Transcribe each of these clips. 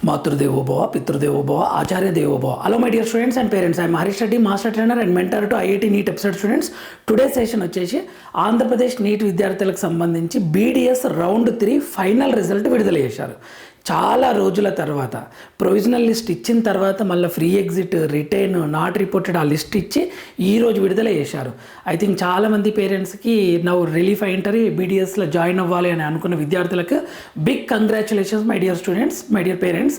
Maturdevo Bhava, Pitrdevo Bhava, Acharya Devo Bhava. Hello my dear students and parents. I am Harish Reddy, Master Trainer and Mentor to IIT NEET episode students. Today's session వచ్చేసి Andhra Pradesh neat విద్యార్థులకు సంబంధించి BDS round 3 final result విడుదల చేశారు. చాలా రోజుల తర్వాత provisional list ఇచ్చిన తర్వాత మళ్ళీ free exit, retain, not reported ఆ లిస్ట్ ఇచ్చి ఈరోజు విడుదల చేశారు. ఐ థింక్ చాలామంది పేరెంట్స్కి నవ్వు రిలీఫ్ అయింటారు. BDSలో జాయిన్ అవ్వాలి అని అనుకున్న విద్యార్థులకు big congratulations my dear students, my dear parents.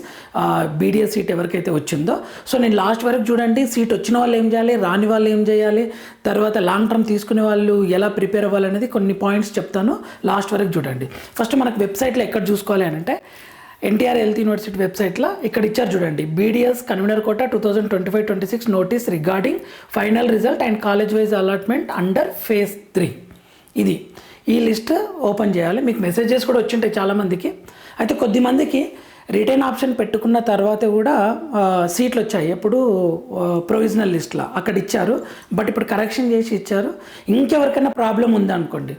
BDS seat ఎవరికైతే వచ్చిందో, సో నేను లాస్ట్ వరకు చూడండి. సీట్ వచ్చిన వాళ్ళు ఏం చేయాలి, రాని వాళ్ళు ఏం చేయాలి, తర్వాత లాంగ్ టర్మ్ తీసుకునే వాళ్ళు ఎలా ప్రిపేర్ అవ్వాలనేది కొన్ని పాయింట్స్ చెప్తాను. లాస్ట్ వరకు చూడండి. ఫస్ట్ మనకు వెబ్సైట్లో ఎక్కడ చూసుకోవాలి అని అంటే ఎన్టీఆర్ హెల్త్ యూనివర్సిటీ వెబ్సైట్లో ఇక్కడ ఇచ్చారు చూడండి. BDS convenor quota 2025-26 notice regarding final result and college wise allotment under phase 3. ఇది ఈ లిస్ట్ ఓపెన్ చేయాలి. మీకు మెసేజెస్ కూడా వచ్చింటాయి చాలామందికి. అయితే కొద్దిమందికి రిటైన్ ఆప్షన్ పెట్టుకున్న తర్వాత కూడా సీట్లు వచ్చాయి. ఎప్పుడు ప్రొవిజనల్ లిస్ట్లో అక్కడ ఇచ్చారు, బట్ ఇప్పుడు కరెక్షన్ చేసి ఇచ్చారు. ఇంకెవరికైనా ప్రాబ్లం ఉందనుకోండి,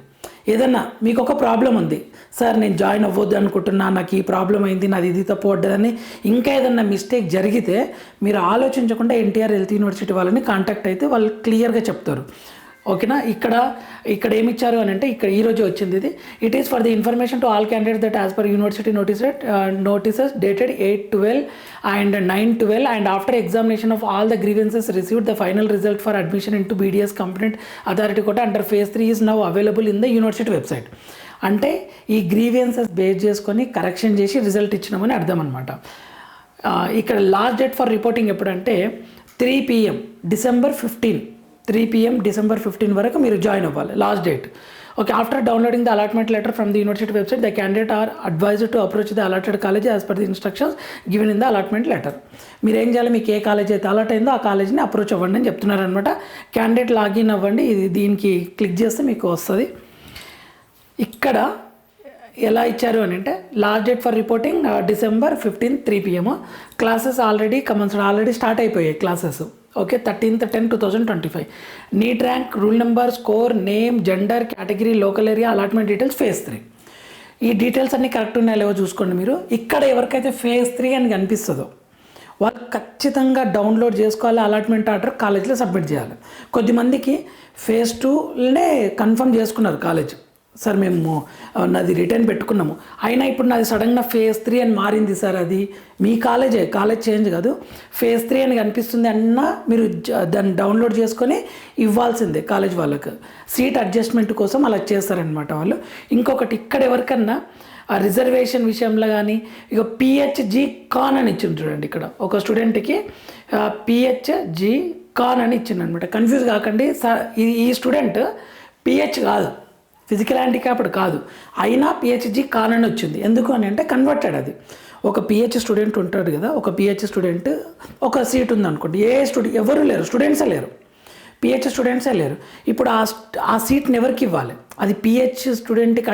ఏదన్నా మీకు ఒక ప్రాబ్లం ఉంది, సార్ నేను జాయిన్ అవ్వద్దు అనుకుంటున్నా, నాకు ఈ ప్రాబ్లం అయింది, నాది ఇది తప్పు పడ్డదని ఇంకా ఏదన్నా మిస్టేక్ జరిగితే మీరు ఆలోచించకుండా ఎన్టీఆర్ హెల్త్ యూనివర్సిటీ వాళ్ళని కాంటాక్ట్ అయితే వాళ్ళు క్లియర్గా చెప్తారు. ఓకేనా. ఇక్కడ ఏమి ఇచ్చారు అని అంటే ఇక్కడ ఈరోజు వచ్చింది ఇది. It is for the information to all candidates that as per university notices dated 8/12 and 9/12 and after examination of all the grievances received, the final result for admission into BDS competent authority quota under phase 3 is now available in the university website. అంటే ఈ grievances base చేసుకొని correction చేసి result ఇచ్చినామని అర్థం అనమాట. ఇక్కడ last date for reporting ఎప్పుడంటే 3 PM December 15, 3 PM December 15 వరకు మీరు జాయిన్ అవ్వాలి, last date. Okay. After downloading the allotment letter from the university website, the candidate are advised to approach the allotted college as per the instructions given in the allotment letter. మీరు ఏం చేయాలి, మీకు ఏ college అయితే allot అయిందో ఆ కాలేజ్ని approach అవ్వండి అని చెప్తున్నారనమాట. క్యాండిడేట్ లాగిన్ అవ్వండి, ఇది దీనికి క్లిక్ చేస్తే మీకు వస్తుంది. ఇక్కడ ఎలా ఇచ్చారు అని అంటే last date for reporting December 15, 3 PM. Classes already start అయిపోయాయి classes. Okay. 13/10/2025. NEET rank, roll number, score, name, gender, category, local area, allotment details, phase 3. ఈ డీటెయిల్స్ అన్నీ కరెక్ట్ ఉన్నాయో లేవో చూసుకోండి మీరు. ఇక్కడ ఎవరికైతే ఫేజ్ 3 అని కనిపిస్తుందో వాళ్ళు ఖచ్చితంగా డౌన్లోడ్ చేసుకోవాలి, అలాట్మెంట్ ఆర్డర్ కాలేజ్లో సబ్మిట్ చేయాలి. కొద్దిమందికి ఫేజ్ 2లోనే కన్ఫర్మ్ చేసుకున్నారు కాలేజ్, సార్ మేము నాది రిటర్న్ పెట్టుకున్నాము, అయినా ఇప్పుడు నాది సడన్గా ఫేజ్ 3 అని మారింది సార్, అది మీ కాలేజ్ చేంజ్ కాదు, ఫేజ్ 3 అని కనిపిస్తుంది అన్నా మీరు దాన్ని డౌన్లోడ్ చేసుకొని ఇవ్వాల్సిందే కాలేజ్ వాళ్ళకు. సీట్ అడ్జస్ట్మెంట్ కోసం అలా చేస్తారనమాట వాళ్ళు. ఇంకొకటి ఇక్కడ ఎవరికన్నా ఆ రిజర్వేషన్ విషయంలో కానీ ఇక PHG కాన్ అని ఇచ్చింది చూడండి. ఇక్కడ ఒక స్టూడెంట్కి PHG కాన్ అని ఇచ్చింది అనమాట. కన్ఫ్యూజ్ కాకండి, సార్ ఈ స్టూడెంట్ PH కాదు, ఫిజికల్ హ్యాండిక్యాప్డ్ కాదు, అయినా PHG కాన్ అని వచ్చింది. ఎందుకు అని అంటే కన్వర్టెడ్. అది ఒక PH స్టూడెంట్ ఉంటాడు కదా, ఒక PH స్టూడెంట్ ఒక సీట్ ఉందనుకోండి, ఎవరు లేరు, స్టూడెంట్సే లేరు, PH స్టూడెంట్సే లేరు. ఇప్పుడు ఆ సీట్ని ఎవరికి ఇవ్వాలి, అది PH స్టూడెంట్కి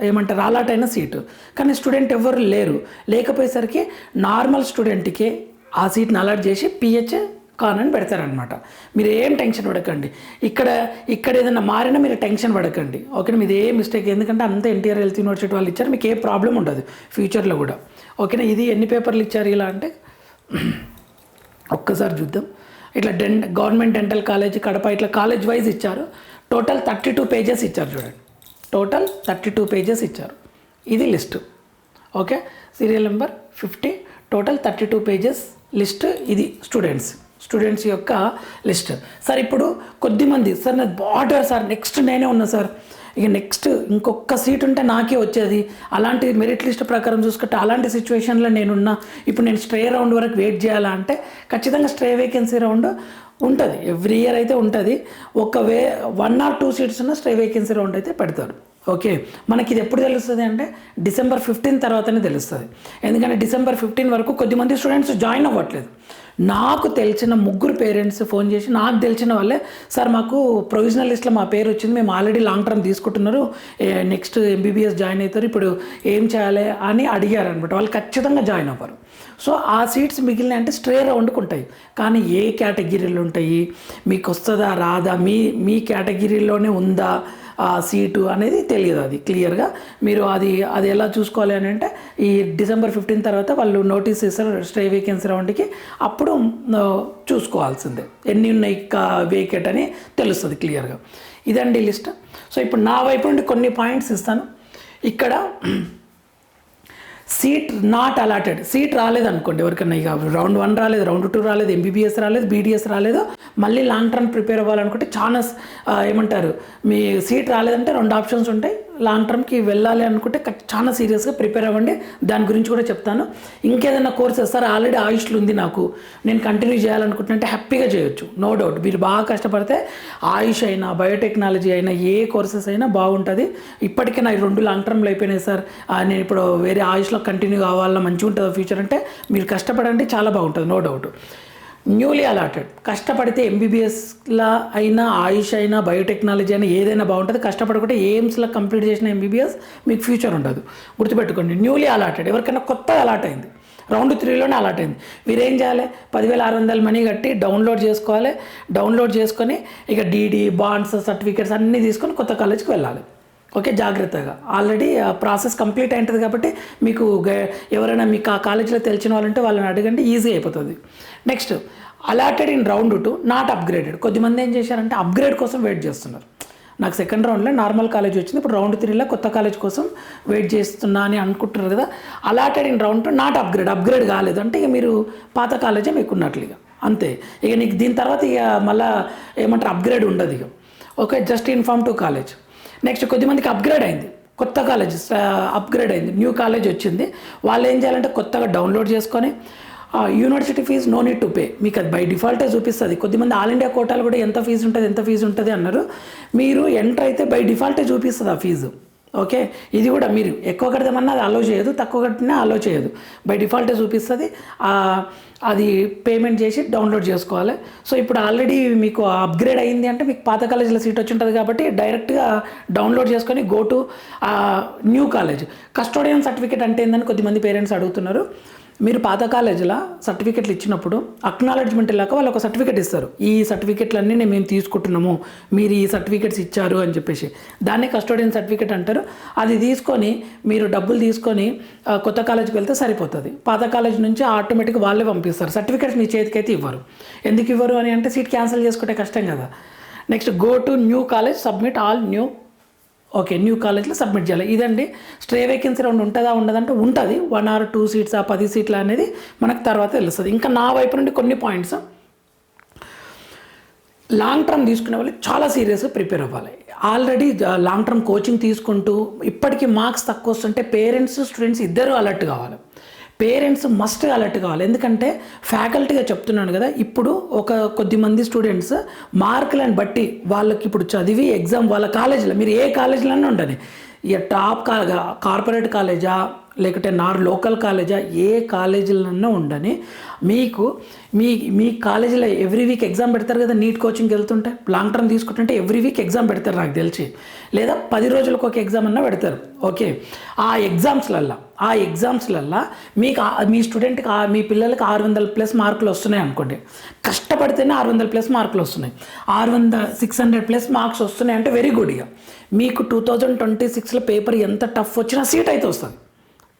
ఏమంటారు అలాట్ అయిన సీటు, కానీ స్టూడెంట్ ఎవరు లేరు. లేకపోయేసరికి నార్మల్ స్టూడెంట్కి ఆ సీట్ని అలాట్ చేసి PH కాన్ అని పెడతారనమాట. మీరు ఏం టెన్షన్ పడకండి. ఇక్కడ ఏదైనా మారినా మీరు టెన్షన్ పడకండి. ఓకేనా. మీది ఏ మిస్టేక్, ఎందుకంటే అంతా ఎన్టీఆర్ హెల్త్ యూనివర్సిటీ వాళ్ళు ఇచ్చారు, మీకు ఏ ప్రాబ్లం ఉండదు ఫ్యూచర్లో కూడా. ఓకేనా. ఇది ఎన్ని పేపర్లు ఇచ్చారు ఇలా అంటే ఒక్కసారి చూద్దాం. ఇట్లా గవర్నమెంట్ డెంటల్ కాలేజ్ కడప ఇట్లా కాలేజ్ వైజ్ ఇచ్చారు. టోటల్ 32 పేజెస్ ఇచ్చారు చూడండి. టోటల్ 32 పేజెస్ ఇచ్చారు. ఇది list. Okay. Serial number 50, total 32 pages list. ఇది స్టూడెంట్స్ యొక్క లిస్ట్. సార్ ఇప్పుడు కొద్దిమంది, సార్ నాకు బార్డర్ సార్, నెక్స్ట్ నేనే ఉన్నా సార్, ఇక నెక్స్ట్ ఇంకొక సీట్ ఉంటే నాకే వచ్చేది, అలాంటి మెరిట్ లిస్ట్ ప్రకారం చూసుకుంటే అలాంటి సిచ్యువేషన్లో నేనున్నా, ఇప్పుడు నేను స్ట్రే రౌండ్ వరకు వెయిట్ చేయాలా అంటే ఖచ్చితంగా స్ట్రే వేకెన్సీ రౌండ్ ఉంటుంది, ఎవ్రీ ఇయర్ అయితే ఉంటుంది. 1 or 2 సీట్స్ ఉన్న స్ట్రే వేకెన్సీ రౌండ్ అయితే పెడతారు. ఓకే. మనకి ఇది ఎప్పుడు తెలుస్తుంది అంటే December 15 తర్వాతనే తెలుస్తుంది. ఎందుకంటే December 15 వరకు కొద్దిమంది స్టూడెంట్స్ జాయిన్ అవ్వట్లేదు. నాకు తెలిసిన 3 పేరెంట్స్ ఫోన్ చేసి, నాకు తెలిసిన వాళ్ళే, సార్ మాకు ప్రొవిజనల్ లిస్ట్లో మా పేరు వచ్చింది, మేము ఆల్రెడీ లాంగ్ టర్మ్ తీసుకుంటున్నారు, నెక్స్ట్ MBBS జాయిన్ అవుతారు, ఇప్పుడు ఏం చేయాలి అని అడిగారు అనమాట. వాళ్ళు ఖచ్చితంగా జాయిన్ అవ్వరు. సో ఆ సీట్స్ మిగిలిన అంటే స్ట్రే రౌండ్కి ఉంటాయి. కానీ ఏ కేటగిరీలు ఉంటాయి, మీకు వస్తుందా రాదా, మీ కేటగిరీలోనే ఉందా, సీటు అనేది తెలియదు. అది క్లియర్గా మీరు అది ఎలా చూసుకోవాలి అని అంటే ఈ December 15 తర్వాత వాళ్ళు నోటీస్ ఇస్తారు స్టే వేకెన్సీ రౌండ్కి, అప్పుడు చూసుకోవాల్సిందే ఎన్ని ఉన్నాయి వేకెట్ అని తెలుస్తుంది క్లియర్గా. ఇదండి లిస్ట్. సో ఇప్పుడు నా వైపు నుండి కొన్ని పాయింట్స్ ఇస్తాను. ఇక్కడ సీట్ నాట్ అలాటెడ్, సీట్ రాలేదు అనుకోండి ఎవరికన్నా, ఇక రౌండ్ 1 రాలేదు, రౌండ్ 2 రాలేదు, MBBS రాలేదు, BDS రాలేదు, మళ్ళీ లాంగ్ టర్మ్ ప్రిపేర్ అవ్వాలనుకుంటే చాలా ఏమంటారు మీ సీట్ రాలేదంటే 2 ఆప్షన్స్ ఉంటాయి. లాంగ్ టర్మ్కి వెళ్ళాలి అనుకుంటే చాలా సీరియస్గా ప్రిపేర్ అవ్వండి. దాని గురించి కూడా చెప్తాను. ఇంకేదైనా కోర్సెస్ సార్ ఆల్రెడీ ఆయుష్లు ఉంది నాకు, నేను కంటిన్యూ చేయాలనుకుంటున్నంటే హ్యాపీగా చేయొచ్చు, నో డౌట్. మీరు బాగా కష్టపడితే ఆయుష్ అయినా బయోటెక్నాలజీ అయినా ఏ కోర్సెస్ అయినా బాగుంటుంది. ఇప్పటికే నా 2 లాంగ్ టర్మ్లు అయిపోయినాయి సార్, నేను ఇప్పుడు వేరే ఆయుష్లో కంటిన్యూ కావాలన్నా మంచిగా ఉంటుంది ఫ్యూచర్ అంటే మీరు కష్టపడండి, చాలా బాగుంటుంది, నో డౌట్. న్యూలీ అలాటెడ్ కష్టపడితే MBBSలా అయినా ఆయుష్ అయినా బయోటెక్నాలజీ అయినా ఏదైనా బాగుంటుంది. కష్టపడకుంటే ఎయిమ్స్లో కంప్లీట్ చేసిన MBBS మీకు ఫ్యూచర్ ఉండదు, గుర్తుపెట్టుకోండి. న్యూలీ అలాటెడ్ ఎవరికైనా కొత్తగా అలాట్ అయింది, రౌండ్ 3లోనే అలాట్ అయింది, వీరేం చేయాలి 10,600 మనీ కట్టి డౌన్లోడ్ చేసుకోవాలి. డౌన్లోడ్ చేసుకొని ఇక DD బాండ్స్ సర్టిఫికేట్స్ అన్నీ తీసుకొని కొత్త కాలేజ్కి వెళ్ళాలి. ఓకే, జాగ్రత్తగా. ఆల్రెడీ ప్రాసెస్ కంప్లీట్ అయింటుంది కాబట్టి మీకు ఎవరైనా మీకు ఆ కాలేజీలో తెలిసిన వాళ్ళంటే వాళ్ళని అడగండి, ఈజీ అయిపోతుంది. Next allotted in round 2 not upgraded. కొద్దిమంది ఏం చేశారంటే అప్గ్రేడ్ కోసం వెయిట్ చేస్తున్నారు. నాకు సెకండ్ రౌండ్లో నార్మల్ కాలేజ్ వచ్చింది, ఇప్పుడు రౌండ్ 3లో కొత్త కాలేజ్ కోసం వెయిట్ చేస్తున్నా అని అనుకుంటున్నారు కదా. Allotted in round 2 not upgrade కాలేదు అంటే ఇక మీరు పాత కాలేజే మీకు ఉన్నట్లుగా అంతే. ఇక నీకు దీని తర్వాత ఇక మళ్ళీ ఏమంటారు అప్గ్రేడ్ ఉండదు ఇక. Okay, just inform to college. Next కొద్దిమందికి అప్గ్రేడ్ అయింది, కొత్త కాలేజ్ అప్గ్రేడ్ అయింది, న్యూ కాలేజ్ వచ్చింది. వాళ్ళు ఏం చేయాలంటే కొత్తగా డౌన్లోడ్ చేసుకొని university fee no need to pay, మీకు అది బై డిఫాల్టే చూపిస్తుంది. కొద్దిమంది ఆల్ ఇండియా కోటాలు కూడా ఎంత ఫీజు ఉంటుంది అన్నారు. మీరు ఎంటర్ అయితే బై డిఫాల్టే చూపిస్తుంది ఆ ఫీజు. ఓకే, ఇది కూడా మీరు ఎక్కువ కడదామన్నా అది అలో చేయదు, తక్కువ కట్టినా అలో చేయదు, బై డిఫాల్టే చూపిస్తుంది. అది పేమెంట్ చేసి డౌన్లోడ్ చేసుకోవాలి. సో ఇప్పుడు ఆల్రెడీ మీకు అప్గ్రేడ్ అయింది అంటే మీకు పాత కాలేజీలో సీట్ వచ్చి ఉంటుంది కాబట్టి డైరెక్ట్గా డౌన్లోడ్ చేసుకొని go to new college. Custodian certificate అంటే ఏందని కొద్దిమంది పేరెంట్స్ అడుగుతున్నారు. మీరు పాత కాలేజీలో సర్టిఫికెట్లు ఇచ్చినప్పుడు అక్నాలెడ్జ్మెంట్ ఇలాక వాళ్ళు ఒక సర్టిఫికేట్ ఇస్తారు, ఈ సర్టిఫికెట్లన్నీ మేము తీసుకుంటున్నాము, మీరు ఈ సర్టిఫికేట్స్ ఇచ్చారు అని చెప్పేసి, దాన్ని కస్టోడియన్ సర్టిఫికేట్ అంటారు. అది తీసుకొని మీరు డబ్బులు తీసుకొని కొత్త కాలేజ్కి వెళ్తే సరిపోతుంది. పాత కాలేజ్ నుంచి ఆటోమేటిక్గా వాళ్ళే పంపిస్తారు. సర్టిఫికేట్స్ మీ చేతికైతే ఇవ్వరు. ఎందుకు ఇవ్వరు అని అంటే సీట్ క్యాన్సిల్ చేసుకుంటే కష్టం కదా. Next go to new college, submit all new. Okay, new కాలేజ్లో సబ్మిట్ చేయాలి. ఇదండి. స్టే వేకెన్సీ రౌండ్ ఉంటుందా ఉండదంటే ఉంటుంది. 1 or 2 సీట్స్ 10 సీట్లు అనేది మనకు తర్వాత తెలుస్తుంది. ఇంకా నా వైపు నుండి కొన్ని పాయింట్స్, లాంగ్ టర్మ్ తీసుకునే వాళ్ళు చాలా సీరియస్గా ప్రిపేర్ అవ్వాలి. ఆల్రెడీ లాంగ్ టర్మ్ కోచింగ్ తీసుకుంటూ ఇప్పటికీ మార్క్స్ తక్కువ వస్తుంటే పేరెంట్స్ స్టూడెంట్స్ ఇద్దరు అలర్ట్ కావాలి. పేరెంట్స్ మస్ట్ అలర్ట్ కావాలి. ఎందుకంటే ఫ్యాకల్టీగా చెప్తున్నాను కదా, ఇప్పుడు కొద్దిమంది స్టూడెంట్స్ మార్కులను బట్టి వాళ్ళకి ఇప్పుడు చదివి ఎగ్జామ్ వాళ్ళ కాలేజీలో, మీరు ఏ కాలేజీలోనే ఉండని, ఇక టాప్ కార్పొరేట్ కాలేజా లేకుంటే లోకల్ కాలేజా ఏ కాలేజీలన్నా ఉండని, మీకు మీ కాలేజీలో ఎవ్రీ వీక్ ఎగ్జామ్ పెడతారు కదా. నీట్ కోచింగ్కి వెళ్తుంటే లాంగ్ టర్మ్ తీసుకుంటుంటే ఎవ్రీ వీక్ ఎగ్జామ్ పెడతారు నాకు తెలిసి, లేదా 10 రోజులకు ఒక ఎగ్జామ్ అన్నా పెడతారు. ఓకే, ఆ ఎగ్జామ్స్లల్లో మీకు మీ స్టూడెంట్కి మీ పిల్లలకి 600+ మార్కులు వస్తున్నాయి అనుకోండి, కష్టపడితేనే 600+ మార్కులు వస్తున్నాయి, 600+ మార్క్స్ వస్తున్నాయి అంటే వెరీ గుడ్. ఇక మీకు 2026లో పేపర్ ఎంత టఫ్ వచ్చినా సీట్ అయితే వస్తుంది.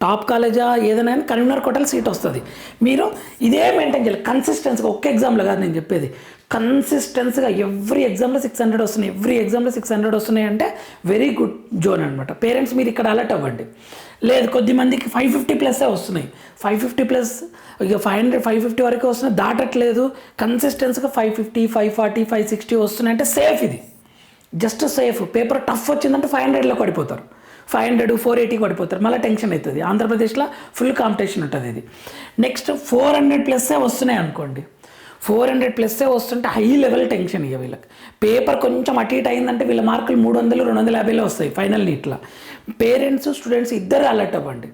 టాప్ కాలేజా ఏదైనా కరీంనగర్ కోటలో సీట్ వస్తుంది. మీరు ఇదే మెయింటైన్ చేయాలి కన్సిస్టెన్సీగా. ఒక్క ఎగ్జామ్లో కాదు నేను చెప్పేది, కన్సిస్టెన్సీగా ఎవ్రీ ఎగ్జామ్లో 600 వస్తున్నాయి, ఎవ్రీ ఎగ్జామ్లో 600 వస్తున్నాయి అంటే వెరీ గుడ్ జోన్ అనమాట. పేరెంట్స్ మీరు ఇక్కడ అలర్ట్ అవ్వండి. లేదు కొద్దిమందికి 550+ వస్తున్నాయి, 550+, ఇక 550 వరకు వస్తున్నాయి, దాటట్లేదు. కన్సిస్టెన్సీగా 550, 540, 560 వస్తున్నాయి అంటే సేఫ్. ఇది జస్ట్ సేఫ్. పేపర్ టఫ్ వచ్చిందంటే 500లో పడిపోతారు, 500, 480 పడిపోతారు, మళ్ళీ టెన్షన్ అవుతుంది. ఆంధ్రప్రదేశ్లో ఫుల్ కాంపిటీషన్ ఉంటుంది ఇది. నెక్స్ట్ 400+ వస్తున్నాయి అనుకోండి, 400+ వస్తుంటే హై లెవెల్ టెన్షన్. ఇక వీళ్ళకి పేపర్ కొంచెం అటు ఇటు అయిందంటే వీళ్ళ మార్కులు 300, 250లో వస్తాయి ఫైనల్ నీట్లో. పేరెంట్స్ స్టూడెంట్స్ ఇద్దరు అలర్ట్ అవ్వండి.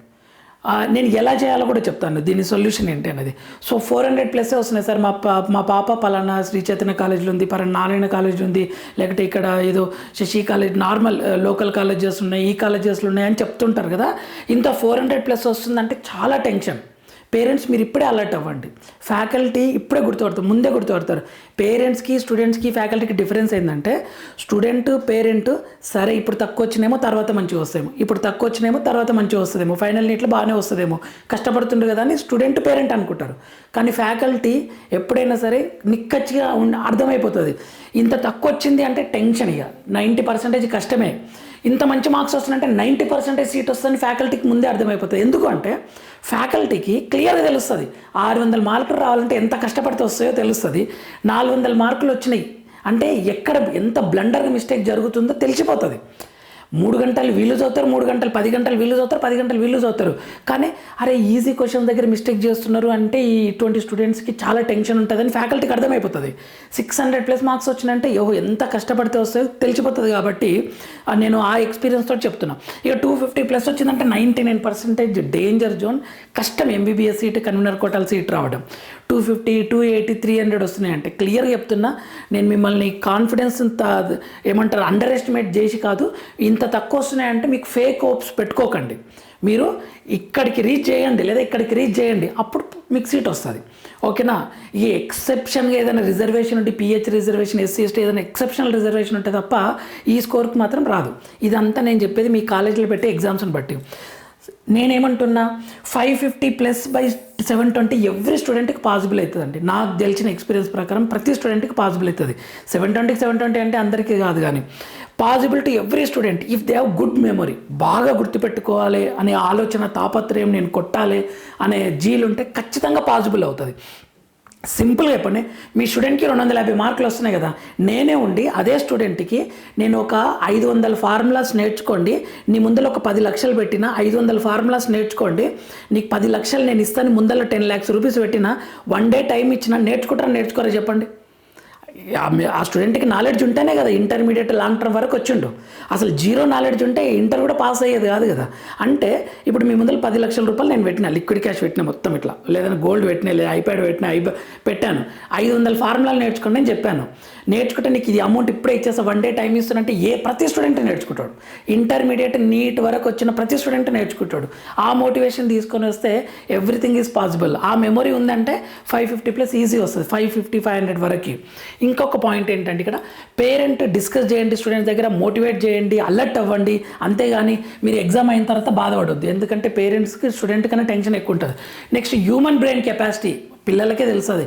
నేను ఎలా చేయాలో కూడా చెప్తాను, దీని సొల్యూషన్ ఏంటి అనేది. సో 400+ వస్తున్నాయి సార్, మా పాప పలానా శ్రీ చైతన్య కాలేజీలో ఉంది, పలానా నారాయణ కాలేజీలో ఉంది, లేకపోతే ఇక్కడ ఏదో Shashi college, normal local colleges ఉన్నాయి, ఈ కాలేజెస్లు ఉన్నాయి అని చెప్తుంటారు కదా. ఇంత 400+ వస్తుందంటే చాలా టెన్షన్. పేరెంట్స్ మీరు ఇప్పుడే అలర్ట్ అవ్వండి. ఫ్యాకల్టీ ఇప్పుడే గుర్తుపడతారు, ముందే గుర్తుపడతారు. పేరెంట్స్కి స్టూడెంట్స్కి ఫ్యాకల్టీకి డిఫరెన్స్ ఏంటంటే స్టూడెంట్ పేరెంట్ సరే ఇప్పుడు తక్కువ వచ్చినేమో తర్వాత మంచిగా వస్తాయేమో, ఇప్పుడు తక్కువ వచ్చినేమో తర్వాత మంచిగా వస్తుందేమో, ఫైనల్ నీట్లో బాగానే వస్తుందేమో, కష్టపడుతుండ్రు కదా అని స్టూడెంట్ పేరెంట్ అనుకుంటారు. కానీ ఫ్యాకల్టీ ఎప్పుడైనా సరే నిక్కచ్చిగా అర్థమైపోతుంది. ఇంత తక్కువ వచ్చింది అంటే టెన్షన్, ఇక 90% కష్టమే. ఇంత మంచి మార్క్స్ వస్తుందంటే 90% సీట్ వస్తుందని ఫ్యాకల్టీకి ముందే అర్థమైపోతుంది. ఎందుకంటే ఫ్యాకల్టీకి క్లియర్గా తెలుస్తుంది 600 మార్కులు రావాలంటే ఎంత కష్టపడితే వస్తాయో తెలుస్తుంది. 400 మార్కులు వచ్చినాయి అంటే ఎక్కడ ఎంత బ్లండర్గా మిస్టేక్ జరుగుతుందో తెలిసిపోతుంది. 3 గంటలు వీళ్ళు చదువుతారు, 3 గంటలు 10 గంటలు వీళ్ళు చదువుతారు, 10 గంటలు వీళ్ళు చదువుతారు. కానీ అరే ఈజీ క్వశ్చన్ దగ్గర మిస్టేక్ చేస్తున్నారు అంటే ఇటువంటి స్టూడెంట్స్కి చాలా టెన్షన్ ఉంటుందని ఫ్యాకల్టీకి అర్థమైపోతుంది. 600+ మార్క్స్ వచ్చినంటే ఎంత కష్టపడితే వస్తాయో తెలిసిపోతుంది. కాబట్టి నేను ఆ ఎక్స్పీరియన్స్తో చెప్తున్నా. ఇక 250+ వచ్చిందంటే 99% డేంజర్ జోన్, కష్టం ఎంబీబీఎస్ సీట్, కన్వీనర్ కోటాల సీట్ రావడం. 250, 280, 300 వస్తున్నాయంటే క్లియర్గా చెప్తున్నా, నేను మిమ్మల్ని కాన్ఫిడెన్స్ ఏమంటారు అండర్ ఎస్టిమేట్ చేసి కాదు, ఇంత తక్కువ వస్తున్నాయంటే మీకు ఫేక్ హోప్స్ పెట్టుకోకండి. మీరు ఇక్కడికి రీచ్ చేయండి లేదా ఇక్కడికి రీచ్ చేయండి, అప్పుడు మీకు సీట్ వస్తుంది. ఓకేనా? ఈ ఎక్సెప్షన్గా ఏదైనా రిజర్వేషన్ ఉంటే పిహెచ్ రిజర్వేషన్, ఎస్సీ ఎస్టీ ఏదైనా ఎక్సెప్షనల్ రిజర్వేషన్ ఉంటే తప్ప ఈ స్కోర్కి మాత్రం రాదు. ఇదంతా నేను చెప్పేది మీ కాలేజీలో పెట్టే ఎగ్జామ్స్ని బట్టి. నేనేమంటున్నా 550+/720 ఎవ్రీ స్టూడెంట్కి పాసిబుల్ అవుతుందండి. నాకు తెలిసిన ఎక్స్పీరియన్స్ ప్రకారం ప్రతి స్టూడెంట్కి పాసిబుల్ అవుతుంది. 720 అంటే అందరికీ కాదు, కానీ possible to every student if they have good memory. బాగా గుర్తుపెట్టుకోవాలి అనే ఆలోచన, తాపత్రయం, నేను కొట్టాలి అనే జీలు ఉంటే ఖచ్చితంగా పాసిబుల్ అవుతుంది. సింపుల్గా చెప్పండి, మీ స్టూడెంట్కి 250 మార్కులు వస్తున్నాయి కదా, నేనే ఉండి అదే స్టూడెంట్కి నేను ఒక 500 ఫార్ములాస్ నేర్చుకోండి, నీ ముందర ఒక 10 లక్షలు పెట్టిన 500 ఫార్ములాస్ నేర్చుకోండి, నీకు 10 లక్షలు నేను ఇస్తాను, ముందర 10 lakhs రూపీస్ పెట్టిన 1 day టైం ఇచ్చిన, నేర్చుకోరా చెప్పండి? ఆ స్టూడెంట్కి నాలెడ్జ్ ఉంటేనే కదా ఇంటర్మీడియట్ లాంగ్ టర్మ్ వరకు వచ్చిండు. అసలు జీరో నాలెడ్జ్ ఉంటే ఇంటర్ కూడా పాస్ అయ్యేది కాదు కదా. అంటే ఇప్పుడు మీ ముందర 10 లక్షల రూపాయలు నేను పెట్టిన, లిక్విడ్ క్యాష్ పెట్టిన మొత్తం ఇట్లా, లేదంటే గోల్డ్ పెట్టినా, లేదా ఐప్యాడ్ పెట్టాను, 500 ఫార్ములాలు నేర్చుకోండి అని చెప్పాను. నేర్చుకుంటే నీకు ఇది అమౌంట్ ఇప్పుడే ఇచ్చేస్తా, 1 day టైం ఇస్తున్నంటే ప్రతి స్టూడెంట్ నేర్చుకుంటాడు. ఇంటర్మీడియట్ నీట్ వరకు వచ్చిన ప్రతి స్టూడెంట్ నేర్చుకుంటాడు. ఆ మోటివేషన్ తీసుకొని వస్తే ఎవ్రీథింగ్ ఈజ్ పాసిబుల్. ఆ మెమరీ ఉందంటే 550+ ఈజీ వస్తుంది, 550, 500 వరకు. ఇంకొక పాయింట్ ఏంటంటే ఇక్కడ పేరెంట్ డిస్కస్ చేయండి, స్టూడెంట్స్ దగ్గర మోటివేట్ చేయండి, అలర్ట్ అవ్వండి. అంతేగాని మీరు ఎగ్జామ్ అయిన తర్వాత బాధపడొద్దు, ఎందుకంటే పేరెంట్స్కి స్టూడెంట్ కన్నా టెన్షన్ ఎక్కువ ఉంటుంది. నెక్స్ట్ హ్యూమన్ బ్రెయిన్ కెపాసిటీ పిల్లలకే తెలుస్తుంది.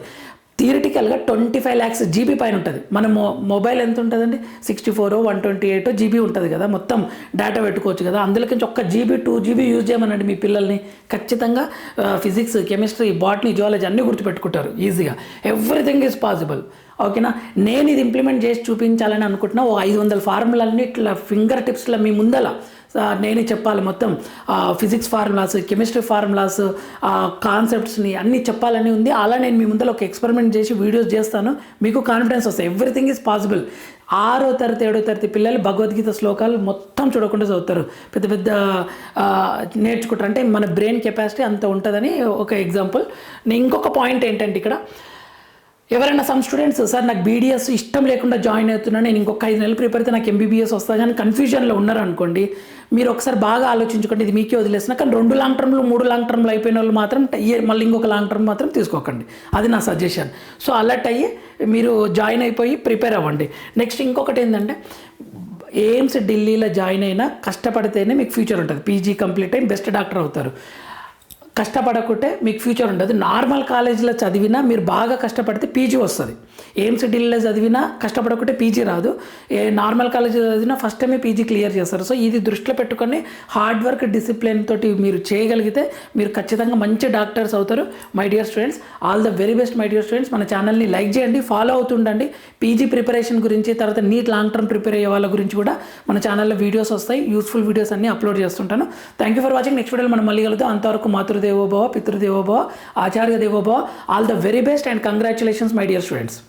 థియరిటికల్గా 25 lakhs GB పైన ఉంటుంది. మన మొబైల్ ఎంత ఉంటుందండి? 64, 128 GB ఉంటుంది కదా, మొత్తం డేటా పెట్టుకోవచ్చు కదా. అందులోకి ఒక్క GB, 2 GB యూజ్ చేయమనండి మీ పిల్లల్ని, ఖచ్చితంగా ఫిజిక్స్, కెమిస్ట్రీ, బాటనీ, జువాలజీ అన్నీ గుర్తుపెట్టుకుంటారు ఈజీగా. Everything is possible. ఓకేనా? నేను ఇది ఇంప్లిమెంట్ చేసి చూపించాలని అనుకుంటున్నా. 500 ఫార్ములాలని ఇట్లా ఫింగర్ టిప్స్లో మీ ముందల నేనే చెప్పాలి, మొత్తం ఫిజిక్స్ ఫార్ములాస్, కెమిస్ట్రీ ఫార్ములాస్, కాన్సెప్ట్స్ని అన్నీ చెప్పాలని ఉంది. అలా నేను మీ ముందర ఒక ఎక్స్పెరిమెంట్ చేసి వీడియోస్ చేస్తాను, మీకు కాన్ఫిడెన్స్ వస్తాయి. Everything is possible. 6వ తరగతి 7వ తరగతి పిల్లలు భగవద్గీత శ్లోకాలు మొత్తం చూడకుండా చదువుతారు, పెద్ద పెద్ద నేర్చుకుంటారు. అంటే మన బ్రెయిన్ కెపాసిటీ అంత ఉంటుందని ఒక ఎగ్జాంపుల్. ఇంకొక పాయింట్ ఏంటంటే ఇక్కడ ఎవరైనా సమ్ స్టూడెంట్స్, సార్ నాకు బీడీఎస్ ఇష్టం లేకుండా జాయిన్ అవుతున్నాను, నేను ఇంకొక 5 నెలలు ప్రిపేర్ అయితే నాకు ఎంబీబీఎస్ వస్తా కానీ కన్ఫ్యూజన్లో ఉన్నారనుకోండి, మీరు ఒకసారి బాగా ఆలోచించుకోండి. ఇది మీకే వదిలేసిన, కానీ 2 లాంగ్ టర్మ్లు 3 లాంగ్ టర్మ్లు అయిపోయిన వాళ్ళు మాత్రం మళ్ళీ ఇంకొక లాంగ్ టర్మ్ మాత్రం తీసుకోకండి. అది నా సజెషన్. సో అలర్ట్ అయ్యి మీరు జాయిన్ అయిపోయి ప్రిపేర్ అవ్వండి. నెక్స్ట్ ఇంకొకటి ఏంటంటే ఎయిమ్స్ ఢిల్లీలో జాయిన్ అయినా కష్టపడితేనే మీకు ఫ్యూచర్ ఉంటుంది. పీజీ కంప్లీట్ అయ్యి బెస్ట్ డాక్టర్ అవుతారు. కష్టపడకుంటే మీకు ఫ్యూచర్ ఉండదు. నార్మల్ కాలేజీలో చదివినా మీరు బాగా కష్టపడితే పీజీ వస్తుంది. ఎయిమ్స్ ఢిల్లీలో చదివినా కష్టపడకుంటే పీజీ రాదు. నార్మల్ కాలేజీలో చదివినా ఫస్ట్ టైమే పీజీ క్లియర్ చేస్తారు. సో ఇది దృష్టిలో పెట్టుకొని హార్డ్ వర్క్, డిసిప్లిన్ తోటి మీరు చేయగలిగితే మీరు ఖచ్చితంగా మంచి డాక్టర్స్ అవుతారు. My dear students, all the very best my dear students. మన ఛానల్ని లైక్ చేయండి, ఫాలో అవుతుండండి. పీజీ ప్రిపరేషన్ గురించి, తర్వాత నీట్ లాంగ్ టర్మ్ ప్రిపేర్ అయ్యే వాళ్ళ గురించి కూడా మన ఛానల్లో వీడియోస్ వస్తాయి. యూస్ఫుల్ వీడియోస్ అన్ని అప్లోడ్ చేస్తుంటాను. Thank you for watching. Next వీడియోలో మనం మళ్ళీ కలుద్దాం. అంతవరకు మాతృదేవోభవ, పితృదేవోభవ, ఆచార్య దేవోభవ. All the very best and congratulations my dear students.